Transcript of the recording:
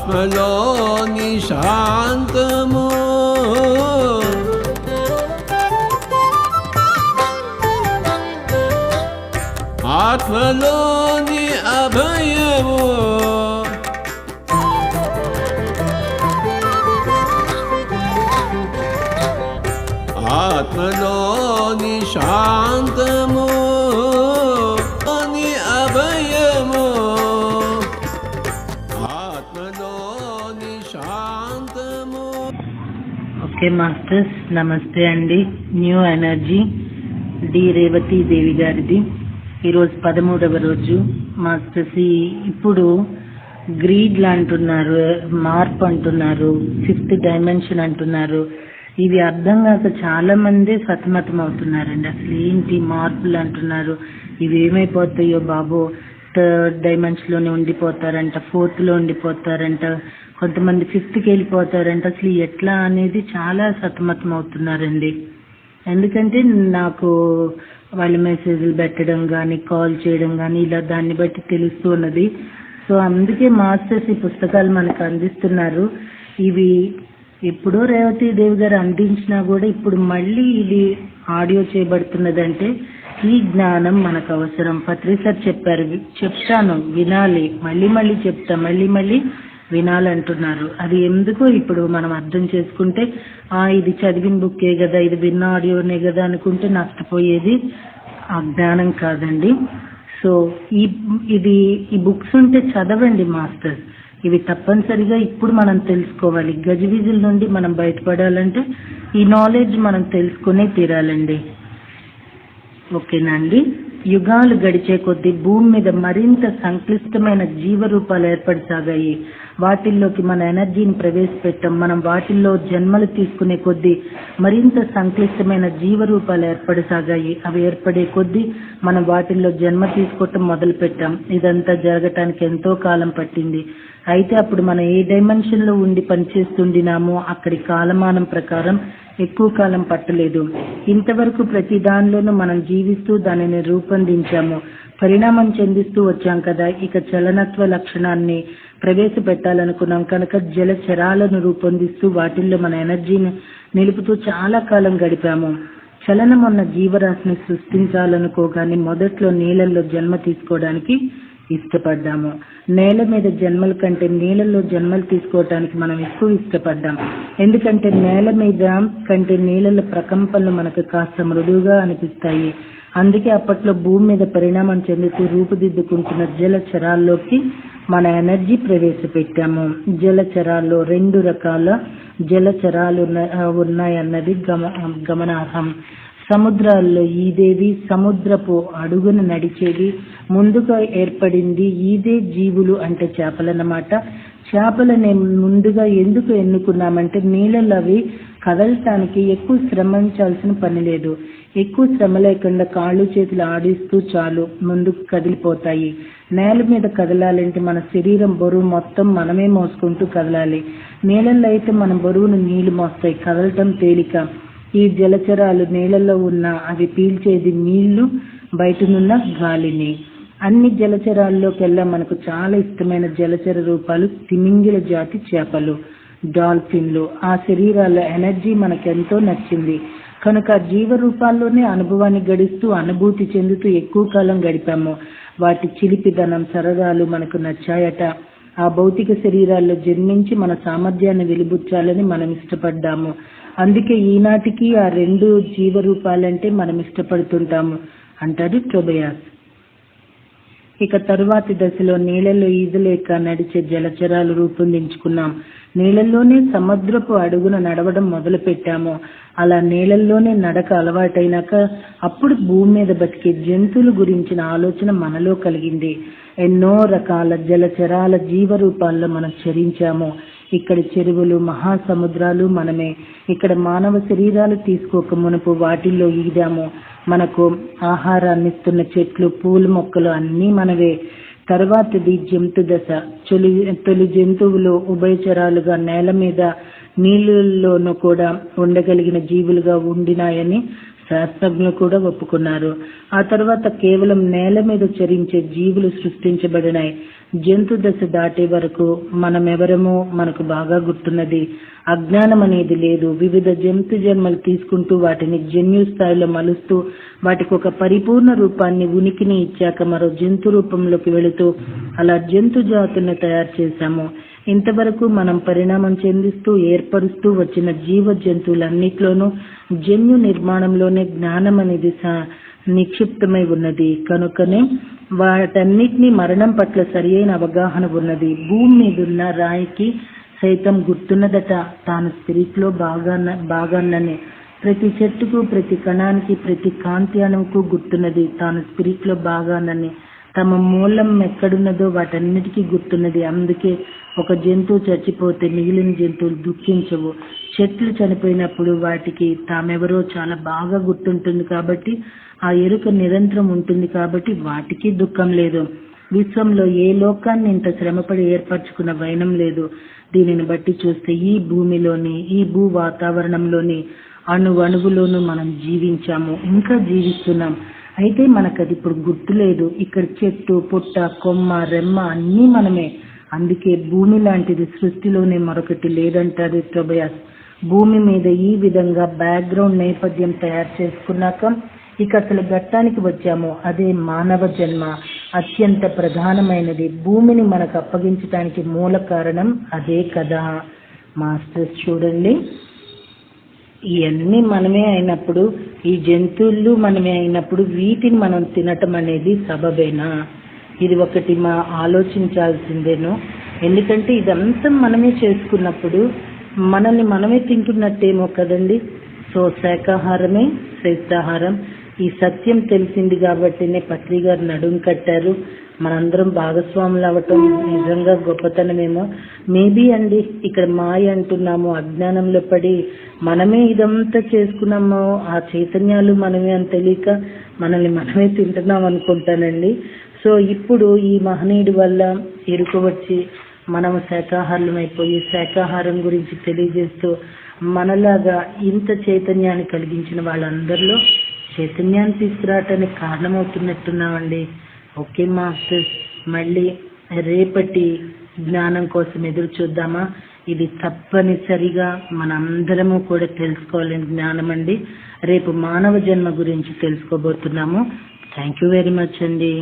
ఆత్మలోని శాంతము ఆత్మలోని అభయము ఆత్మలోని శాంతము అని అభయము ఆత్మలోని శాంతము. ఓకే మాస్టర్స్, నమస్తే అండి. న్యూ ఎనర్జీ డి రేవతి దేవి గారిది. ఈరోజు 13వ రోజు. మాస్టర్స్ ఇప్పుడు గ్రీడ్ అంటున్నారు, మార్పు అంటున్నారు, 5th డైమెన్షన్ అంటున్నారు. ఇవి అర్థం కాక చాలా మంది సతమతం అవుతున్నారండి. అసలు ఏంటి మార్పులు అంటున్నారు, ఇవి ఏమైపోతాయో బాబో, 3rd డైమెన్షన్లోనే ఉండిపోతారంట, 4th లో ఉండిపోతారంట, కొంతమంది 5th కి వెళ్ళిపోతారంట. అసలు ఎట్లా అనేది చాలా సతమతం అవుతున్నారండి. ఎందుకంటే నాకు వాళ్ళు మెసేజ్లు పెట్టడం కానీ, కాల్ చేయడం కానీ, ఇలా దాన్ని బట్టి తెలుస్తూ ఉన్నది. సో అందుకే మాస్టర్స్ ఈ పుస్తకాలు మనకు అందిస్తున్నారు. ఇవి ఎప్పుడో రేవతి దేవి గారు అందించినా కూడా ఇప్పుడు మళ్ళీ ఇది ఆడియో చేయబడుతున్నదంటే ఈ జ్ఞానం మనకు అవసరం. పత్రి సార్ చెప్పారు, చెప్తాను వినాలి, మళ్ళీ మళ్ళీ చెప్తా, మళ్ళీ వినాలంటున్నారు. అది ఎందుకో ఇప్పుడు మనం అర్థం చేసుకుంటే ఇది చదివిన బుక్కే కదా, ఇది విన్న ఆడియోనే కదా అనుకుంటే నష్టపోయేది ఆ జ్ఞానం కాదండి. సో ఈ బుక్స్ ఉంటే చదవండి మాస్టర్స్. ఇవి తప్పనిసరిగా ఇప్పుడు మనం తెలుసుకోవాలి. గజిబిజుల నుండి మనం బయటపడాలంటే ఈ నాలెడ్జ్ మనం తెలుసుకునే తీరాలండి. ఓకేనా అండి? యుగాలు గడిచే కొద్దీ భూమి మీద మరింత సంక్లిష్టమైన జీవరూపాలు ఏర్పడసాగాయి. వాటిల్లోకి మన ఎనర్జీని ప్రవేశపెట్టాం. మనం వాటిల్లో జన్మలు తీసుకునే కొద్దీ మరింత సంక్లిష్టమైన జీవరూపాలు ఏర్పడసాగాయి. అవి ఏర్పడే కొద్దీ మనం వాటిల్లో జన్మ తీసుకోవటం మొదలు పెట్టాం. ఇదంతా జరగటానికి ఎంతో కాలం పట్టింది. అయితే అప్పుడు మనం ఏ డైమెన్షన్ లో ఉండి పనిచేస్తుండినామో అక్కడి కాలమానం ప్రకారం ఎక్కువ కాలం పట్టలేదు. ఇంతవరకు ప్రతి దానిలోనూ మనం జీవిస్తూ దానిని రూపొందించాము, పరిణామం చెందిస్తూ వచ్చాం కదా. ఇక చలనత్వ లక్షణాన్ని ప్రవేశపెట్టాలనుకున్నాం కనుక జలచరాలను రూపొందిస్తూ వాటిల్లో మన ఎనర్జీని నిలుపుతూ చాలా కాలం గడిపాము. చలనం ఉన్న జీవరాశిని సృష్టించాలనుకోగానే మొదట్లో నీళ్ళల్లో జన్మ తీసుకోవడానికి ఇష్టపడ్డాము. నేల మీద జన్మల కంటే నీళ్ళల్లో జన్మలు తీసుకోవటానికి మనం ఎక్కువ ఇష్టపడ్డాం. ఎందుకంటే నేల మీద కంటే నీళ్ళ ప్రకంపనలు మనకు కాస్త మృదువుగా అనిపిస్తాయి. అందుకే అప్పట్లో భూమి మీద పరిణామం చెందుతూ రూపుదిద్దుకుంటున్న జలచరాల్లోకి మన ఎనర్జీ ప్రవేశపెట్టాము. జలచరాల్లో 2 రకాల జలచరాలు ఉన్నాయన్నది గమనార్హం. సముద్రాల్లో ఈదేవి, సముద్రపు అడుగున నడిచేది, ముందుగా ఏర్పడింది ఈదే జీవులు అంటే చేపలన్నమాట. చేపలని ముందుగా ఎందుకు ఎన్నుకున్నామంటే నీళ్ళలో అవి కదలటానికి ఎక్కువ శ్రమించాల్సిన పని లేదు. ఎక్కువ శ్రమ లేకుండా కాళ్ళు చేతులు ఆడిస్తూ చాలు ముందుకు కదిలిపోతాయి. నేల మీద కదలాలంటే మన శరీరం బరువు మొత్తం మనమే మోసుకుంటూ కదలాలి. నీళ్ళల్లో అయితే మన బరువును నీళ్లు మోస్తాయి, కదలటం తేలిక. ఈ జలచరాలు నీళ్ళల్లో ఉన్న అవి పీల్చేది నీళ్లు, బయటనున్న గాలిని. అన్ని జలచరాల్లోకెల్లా మనకు చాలా ఇష్టమైన జలచర రూపాలు తిమింగిల జాతి చేపలు, డాల్ఫిన్లు. ఆ శరీరాల ఎనర్జీ మనకెంతో నచ్చింది కనుక జీవ రూపాల్లోనే అనుభవాన్ని గడిస్తూ అనుభూతి చెందుతూ ఎక్కువ కాలం గడిపాము. వాటి చిలిపిదనం, సరదాలు మనకు నచ్చాయట. ఆ భౌతిక శరీరాల్లో జన్మించి మన సామర్థ్యాన్ని వెలిబుచ్చాలని మనం ఇష్టపడ్డాము. అందుకే ఈనాటికి ఆ 2 జీవరూపాలంటే మనం ఇష్టపడుతుంటాము అంటారు టోబయాస్. ఇక తరువాతి దశలో నీళ్ళల్లో ఈదలేక నడిచే జలచరాలు రూపొందించుకున్నాం. నీళ్ళల్లోనే సముద్రపు అడుగున నడవడం మొదలు పెట్టాము. అలా నీళ్ళల్లోనే నడక అలవాటైనాక అప్పుడు భూమి మీద బతికే జంతువుల గురించిన ఆలోచన మనలో కలిగింది. ఎన్నో రకాల జలచరాల జీవరూపాల్లో మనం చరించాము. ఇక్కడ చెరువులు, మహాసముద్రాలు మనమే. ఇక్కడ మానవ శరీరాలు తీసుకోక మునుపు వాటిల్లో ఈదాము. మనకు ఆహారాన్ని ఇస్తున్న చెట్లు, పూల మొక్కలు అన్నీ మనవే. తర్వాతది జంతు దశ. తొలి జంతువులు ఉభయచరాలుగా నేల మీద నీళ్ళల్లోనూ కూడా ఉండగలిగిన జీవులుగా ఉండినాయని శాస్త్రజ్ఞులు కూడా ఒప్పుకున్నారు. ఆ తర్వాత కేవలం నేల మీద చరించే జీవులు సృష్టించబడినాయి. జంతు దశ దాటే వరకు మనమెవరమో మనకు బాగా గుర్తున్నది. అజ్ఞానం అనేది లేదు. వివిధ జంతు జన్మలు తీసుకుంటూ వాటిని జన్యు స్థాయిలో మలుస్తూ వాటికి ఒక పరిపూర్ణ రూపాన్ని ఉనికిని ఇచ్చాక మరో జంతు రూపంలోకి వెళుతూ అలా జంతు జాతుల్ని తయారు చేశాము. ఇంతవరకు మనం పరిణామం చెందిస్తూ ఏర్పరుస్తూ వచ్చిన జీవ జంతువులన్నిట్లోనూ జన్యు నిర్మాణంలోనే జ్ఞానం అనేది నిక్షిప్తమై ఉన్నది. కనుకనే వాటన్నిటినీ మరణం పట్ల సరి అయిన అవగాహన ఉన్నది. భూమి మీదున్న రాయికి సైతం గుర్తున్నదట తాను స్పిరిట్ లో బాగాన్నని. ప్రతి చెట్టుకు, ప్రతి కణానికి, ప్రతి కాంతి అణువుకు గుర్తున్నది తాను స్పిరిట్ లో బాగానని. తమ మూలం ఎక్కడున్నదో వాటన్నిటికీ గుర్తున్నది. అందుకే ఒక జంతువు చచ్చిపోతే మిగిలిన జంతువులు దుఃఖించవు. చెట్లు చనిపోయినప్పుడు వాటికి తామెవరో చాలా బాగా గుర్తుంటుంది కాబట్టి ఆ ఎరుక నిరంతరం ఉంటుంది కాబట్టి వాటికి దుఃఖం లేదు. విశ్వంలో ఏ లోకాన్ని ఇంత శ్రమపడి ఏర్పరచుకున్న వైనం లేదు. దీనిని బట్టి చూస్తే ఈ భూమిలోని, ఈ భూ వాతావరణంలోని అణువులోనూ మనం జీవించాము, ఇంకా జీవిస్తున్నాం. అయితే మనకు అది ఇప్పుడు గుర్తులేదు. ఇక్కడ చెట్టు, పుట్ట, కొమ్మ, రెమ్మ అన్నీ మనమే. అందుకే భూమి లాంటిది సృష్టిలోనే మరొకటి లేదంటారు టోబియాస్. భూమి మీద ఈ విధంగా బ్యాక్గ్రౌండ్ నేపథ్యం తయారు చేసుకున్నాక ఇక అసలు ఘట్టానికి వచ్చాము. అదే మానవ జన్మ. అత్యంత ప్రధానమైనది. భూమిని మనకు అప్పగించడానికి మూల కారణం అదే కదా మాస్టర్స్. చూడండి, ఇవన్నీ మనమే అయినప్పుడు, ఈ జంతువులు మనమే అయినప్పుడు వీటిని మనం తినటం అనేది సబబేనా? ఇది ఒకటి మా ఆలోచించాల్సిందేనో. ఎందుకంటే ఇదంతా మనమే చేసుకున్నప్పుడు మనల్ని మనమే తింటున్నట్టేమో కదండి. సో శాకాహారమే శ్రేష్ఠాహారం. ఈ సత్యం తెలిసింది కాబట్టినే పత్రి గారు నడుం కట్టారు. మనందరం భాగస్వాములు అవ్వటం నిజంగా గొప్పతనమేమో. మేబీ అండి, ఇక్కడ మాయ అంటున్నాము, అజ్ఞానంలో పడి మనమే ఇదంతా చేసుకున్నామో, ఆ చైతన్యాలు మనమే అని తెలియక మనల్ని మనమే తింటున్నాం అనుకుంటానండి. సో ఇప్పుడు ఈ మహనీయుడి వల్ల ఎరుక వచ్చి మనము శాకాహారం అయిపోయి శాకాహారం గురించి తెలియజేస్తూ మనలాగా ఇంత చైతన్యాన్ని కలిగించిన వాళ్ళందరిలో చైతన్యాన్ని తీసుకురావటానికి కారణమవుతున్నట్టున్నామండి. ఓకే మాస్టర్స్, మళ్ళీ రేపటి జ్ఞానం కోసం ఎదురు చూద్దామా? ఇది తప్పనిసరిగా మనందరము కూడా తెలుసుకోవాలని జ్ఞానం అండి. రేపు మానవ జన్మ గురించి తెలుసుకోబోతున్నాము. థ్యాంక్ యూ వెరీ మచ్ అండి.